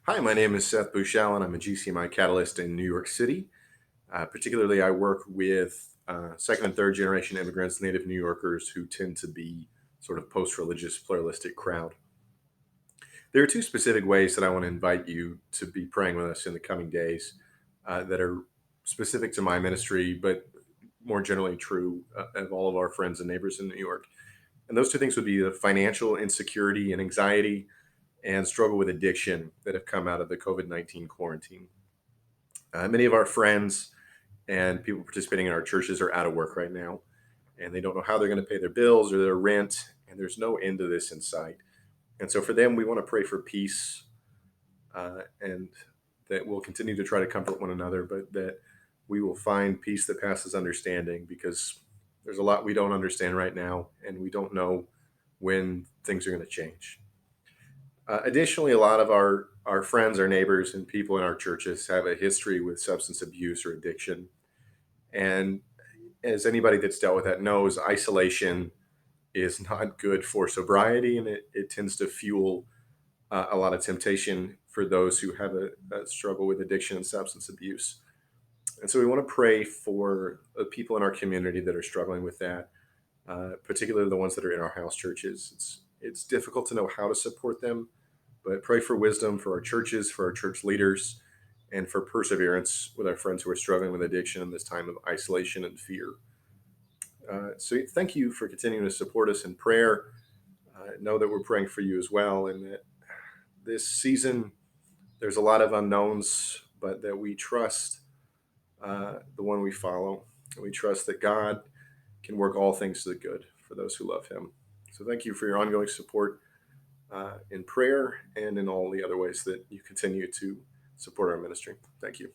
Hi, my name is Seth Bouchel, and I'm a GCMI catalyst in New York City. Particularly, I work with second and third generation immigrants, native New Yorkers who tend to be sort of post religious, pluralistic crowd. There are two specific ways that I want to invite you to be praying with us in the coming days that are specific to my ministry, but more generally true of all of our friends and neighbors in New York. And those two things would be the financial insecurity and anxiety and struggle with addiction that have come out of the COVID-19 quarantine. Many of our friends and people participating in our churches are out of work right now, and they don't know how they're going to pay their bills or their rent, and there's no end to this in sight. And so, for them, we want to pray for peace and that we'll continue to try to comfort one another, but that we will find peace that passes understanding because there's a lot we don't understand right now, and we don't know when things are going to change. Additionally, a lot of our friends, our neighbors, and people in our churches have a history with substance abuse or addiction. And as anybody that's dealt with that knows, isolation is not good for sobriety, and it tends to fuel a lot of temptation for those who have a struggle with addiction and substance abuse. And so we want to pray for the people in our community that are struggling with that, particularly the ones that are in our house churches. It's difficult to know how to support them, but pray for wisdom for our churches, for our church leaders, and for perseverance with our friends who are struggling with addiction in this time of isolation and fear. So thank you for continuing to support us in prayer. Know that we're praying for you as well, and that this season there's a lot of unknowns, but that we trust the one we follow. And we trust that God can work all things to the good for those who love Him. So thank you for your ongoing support in prayer and in all the other ways that you continue to support our ministry. Thank you.